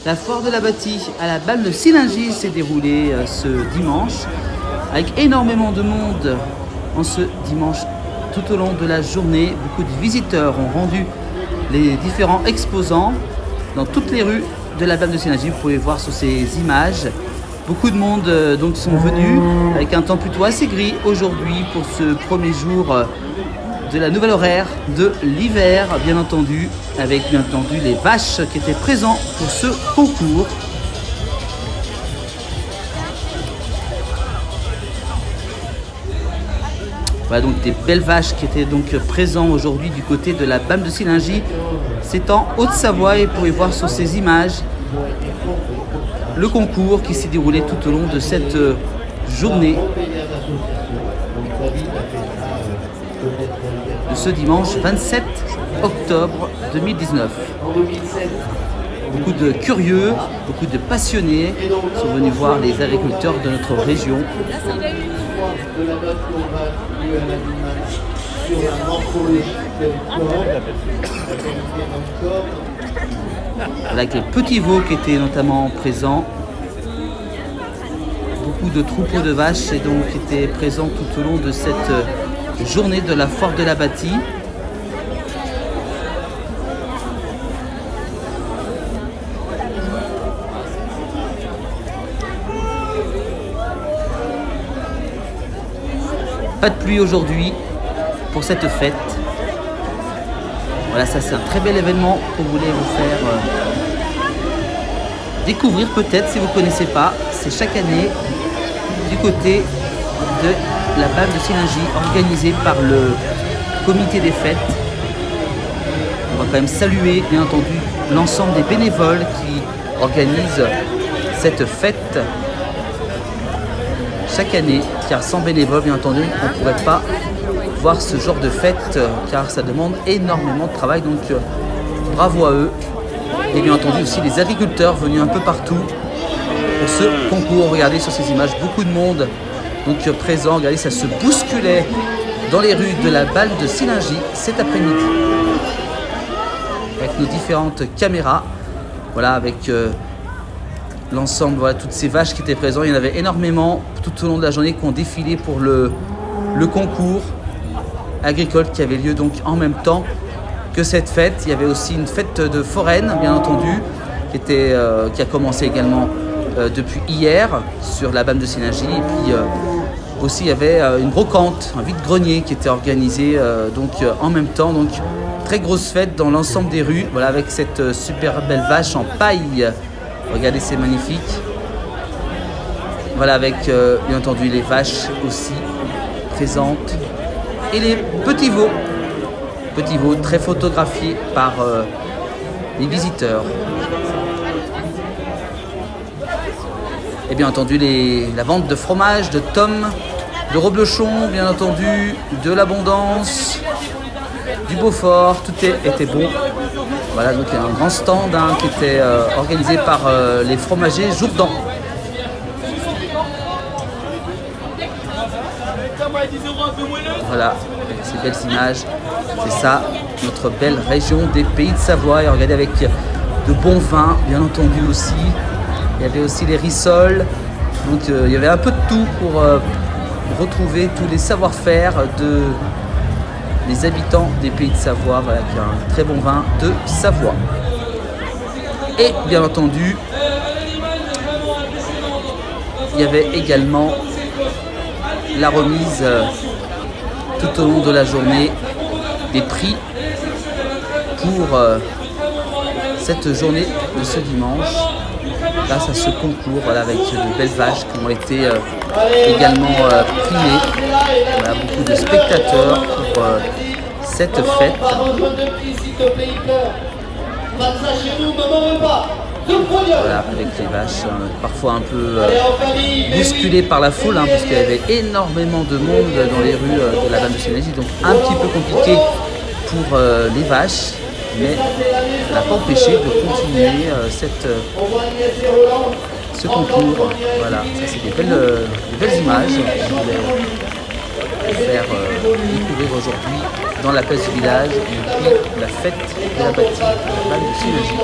La foire de la bâtie à la balle de Sillingy s'est déroulée ce dimanche avec énormément de monde en ce dimanche tout au long de la journée. Beaucoup de visiteurs ont rendu les différents exposants dans toutes les rues de la balle de Sillingy. Vous pouvez voir sur ces images. Beaucoup de monde donc sont venus avec un temps plutôt assez gris aujourd'hui pour ce premier jour de la nouvelle horaire de l'hiver, bien entendu, avec bien entendu les vaches qui étaient présents pour ce concours. Voilà donc des belles vaches qui étaient donc présents aujourd'hui du côté de la BAM de Sillingy. C'est en Haute-Savoie et vous pouvez voir sur ces images le concours qui s'est déroulé tout au long de cette journée de ce dimanche 27 octobre 2019. Beaucoup de curieux, beaucoup de passionnés sont venus voir les agriculteurs de notre région. Avec les petits veaux qui étaient notamment présents. Beaucoup de troupeaux de vaches et donc étaient présents tout au long de cette journée de la foire de la bâtie. Pas de pluie aujourd'hui pour cette fête. Voilà, ça c'est un très bel événement qu'on voulait vous faire découvrir peut-être si vous ne connaissez pas. C'est chaque année du côté de la BAM de Sillingy, organisée par le comité des fêtes. On va quand même saluer bien entendu l'ensemble des bénévoles qui organisent cette fête chaque année, car sans bénévoles, bien entendu, on ne pourrait pas voir ce genre de fête, car ça demande énormément de travail, donc bravo à eux. Et bien entendu aussi les agriculteurs venus un peu partout pour ce concours. Regardez sur ces images, beaucoup de monde donc présent. Regardez, ça se bousculait dans les rues de la balle de Sillingy cet après-midi. Avec nos différentes caméras, voilà, avec l'ensemble, voilà, toutes ces vaches qui étaient présentes. Il y en avait énormément tout au long de la journée qui ont défilé pour le concours agricole qui avait lieu donc en même temps que cette fête. Il y avait aussi une fête de foraine, bien entendu, qui a commencé également depuis hier sur la BAM de Sillingy. Et puis aussi il y avait une brocante, un vide-grenier qui était organisé donc en même temps. Donc très grosse fête dans l'ensemble des rues. Voilà, avec cette super belle vache en paille. Regardez, c'est magnifique. Voilà, avec bien entendu les vaches aussi présentes. Et les petits veaux. Petits veaux très photographiés par les visiteurs. Et bien entendu la vente de fromage, de tomes, de reblochon, bien entendu, de l'abondance, du Beaufort, tout était bon. Voilà, donc il y a un grand stand qui était organisé par les fromagers Jourdan. Voilà, ces belles images, c'est ça, notre belle région des Pays de Savoie. Et regardez, avec de bons vins, bien entendu aussi. Il y avait aussi les rissoles, donc il y avait un peu de tout pour retrouver tous les savoir-faire des habitants des Pays de Savoie. Voilà, qui a un très bon vin de Savoie. Et bien entendu, il y avait également la remise tout au long de la journée des prix pour cette journée de ce dimanche grâce à ce concours, voilà, avec de belles vaches qui ont été également primées. Voilà, beaucoup de spectateurs pour cette fête. Voilà, avec les vaches parfois un peu bousculées par la foule, parce qu'il y avait énormément de monde dans les rues de la BAM de Sillingy, donc un petit peu compliqué pour les vaches, mais ça n'a pas empêché de continuer ce concours. Voilà, ça c'est des belles images que je voulais vous faire découvrir aujourd'hui dans la place du village depuis la fête de la bâtie, la balle de Synergie.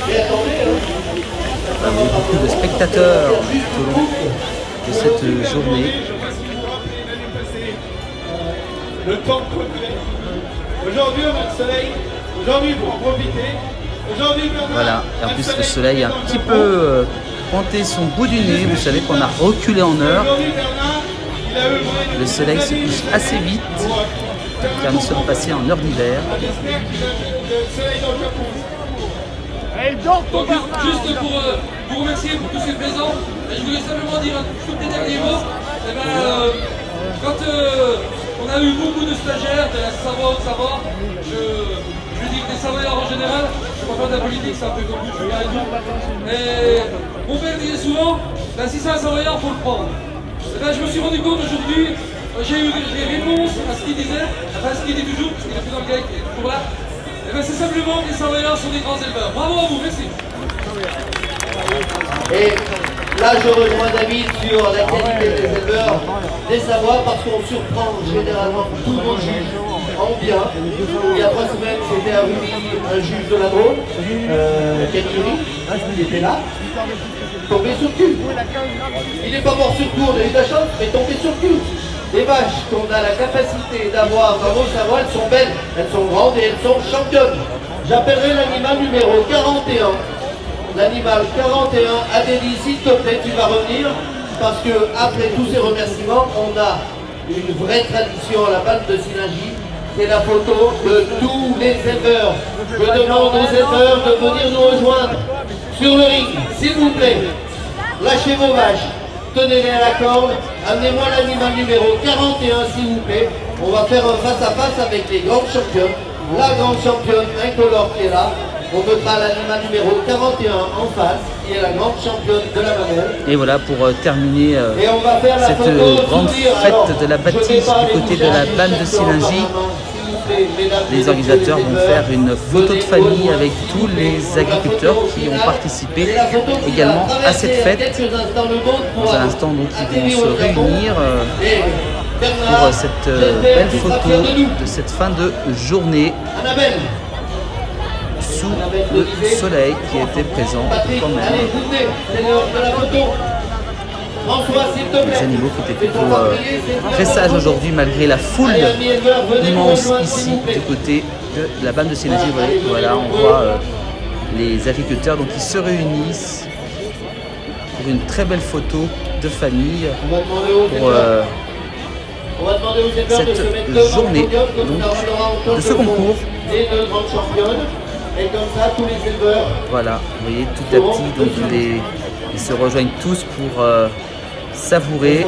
Il y a beaucoup de spectateurs tout au long de cette journée. Le temps complet. Aujourd'hui, on a le soleil. Aujourd'hui, pour en profiter. Aujourd'hui, voilà, et en plus le soleil a un petit peu pointé son bout du nez. Vous savez qu'on a reculé en heure. Le soleil se couche assez vite car nous sommes passés en heure d'hiver. Donc, juste pour vous remercier pour tous ces présents, je voulais simplement dire un tout petit dernier mot. Quand on a eu beaucoup de stagiaires de la Savoie au Savoie, je dis que les Savoyards en général, je ne parle pas de la politique, c'est un peu comme je regarde. Et mon père disait souvent, si c'est un Savoyard, il faut le prendre. Je me suis rendu compte aujourd'hui, j'ai eu des réponses à ce qu'il disait, enfin ce qu'il dit toujours, parce qu'il est plus dans le gars qui est toujours là. C'est simplement que les Savoyards sont des grands éleveurs. Bravo à vous, merci. Et là, je rejoins David sur la qualité des éleveurs des Savoies parce qu'on surprend généralement tout le monde en bien. Il y a 3 semaines, c'était à Ruby, un juge de la Drôme, Camille, qui était là, tombé sur le cul. Il n'est pas mort sur le cul, on a eu de la chance, mais tombé sur le cul. Les vaches qu'on a la capacité d'avoir dans nos Savoies, elles sont belles, elles sont grandes et elles sont championnes. J'appellerai l'animal numéro 41. L'animal 41, Adélie, s'il te plaît, tu vas revenir, parce que après tous ces remerciements, on a une vraie tradition à la bande de Synergie, c'est la photo de tous les éleveurs. Je demande aux éleveurs de venir nous rejoindre sur le ring, s'il vous plaît. Lâchez vos vaches, tenez-les à la corde, amenez-moi l'animal numéro 41, s'il vous plaît. On va faire un face-à-face avec les grandes championnes. La grande championne incolore qui est là. On mettra l'animal numéro 41 en face, qui est la grande championne de la mamelle. Et voilà pour terminer cette grande fête Alors, de la bâtisse du côté de la bande de Synergie. Les organisateurs vont faire une photo de famille avec tous les agriculteurs qui ont participé également à cette fête. Dans un instant, donc, ils vont se réunir pour cette belle photo de cette fin de journée sous le soleil qui était présent quand même. Les animaux qui étaient plutôt très sages aujourd'hui malgré la foule immense ici du côté de la bande de Synergie. Voilà, on voit les agriculteurs donc, qui se réunissent pour une très belle photo de famille pour cette journée donc, de ce concours. Et comme ça, tous les éleveurs. Voilà, vous voyez tout à petit, donc ils se rejoignent tous pour savourer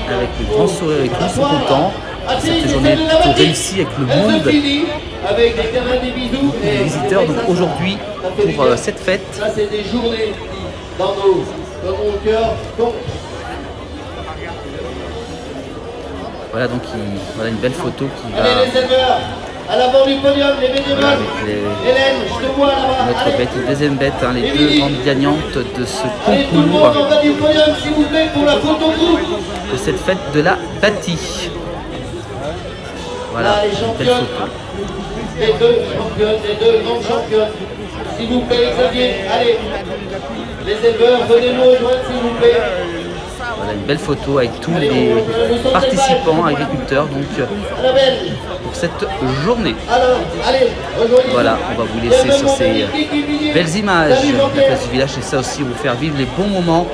avec le grand sourire et tous sont contents. Cette journée est plutôt réussie avec le monde des visiteurs. Donc aujourd'hui, pour cette fête, ça c'est des journées dans nos cœurs. voilà, donc voilà une belle photo qui va. Allez les éleveurs, à l'avant du podium, les bénévoles. Voilà, avec Hélène, je te vois là-bas. notre bête, une deuxième bête, hein, les deux grandes gagnantes de ce Allez tout le monde concours, en bas du podium, s'il vous plaît, pour la photo groupe. de cette fête de la bâtie. Voilà, Là, les une belle championnes, photo. les deux championnes, les deux grandes championnes. S'il vous plaît, Xavier, allez. Les éleveurs, venez nous rejoindre, s'il vous plaît. Voilà une belle photo avec tous les participants agriculteurs donc Annabelle, pour cette journée. alors, allez, rejoignez-nous. Voilà, on va vous laisser sur ces belles images de la place du village et ça aussi vous faire vivre les bons moments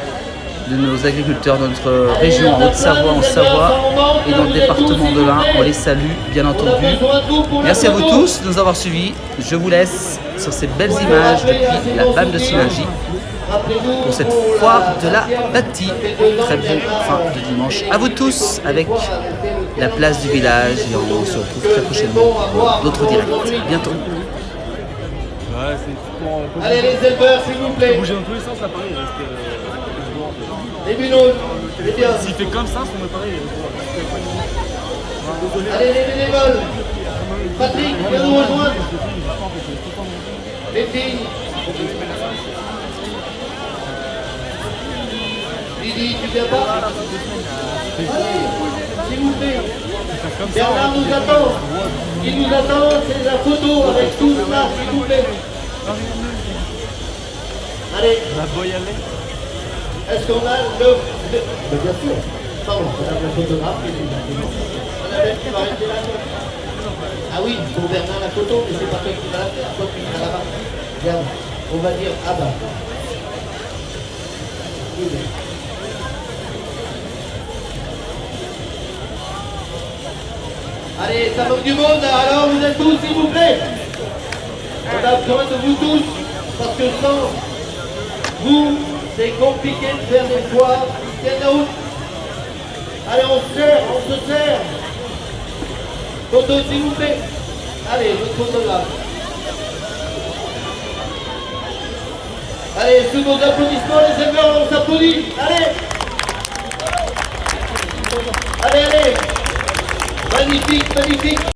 de nos agriculteurs de notre région en Haute-Savoie, en Savoie et dans le département de l'Ain. On les salue bien entendu. Merci à vous tous de nous avoir suivis. Je vous laisse sur ces belles images depuis la bande de Synergie pour cette foire de la bâtie. Très bon fin de dimanche à vous tous avec la place du village et on se retrouve très prochainement pour d'autres directs. À bientôt. Allez les éleveurs, s'il vous plaît. Bouger dans tous les sens, là, pareil. Les binômes, c'est bien. S'il fait comme ça, c'est pareil. Allez les bénévoles. Patrick, viens nous rejoindre. Les filles. qui vient pas. Allez, s'il vous plaît. Bernard nous attend. Il nous attend, c'est la photo avec tout cela, s'il vous plaît. Allez. Est-ce qu'on a le... Ben, bien sûr. Pardon, madame la photographe qui est déjà. Madame, tu vas rester là. Ah oui, pour Bernard la photo, mais c'est pas toi qui vas la faire, toi qui seras là-bas. Regarde, on va dire ah bah. Allez, ça manque du monde, alors vous êtes tous, s'il vous plaît. On a besoin de vous tous, parce que sans vous, c'est compliqué de faire des choix. Tiens la route. Allez, on se serre. Photo, s'il vous plaît. Allez, votre photographe. Allez, sous vos applaudissements, les éleveurs, on s'applaudit. Allez. Allez. Magnifique.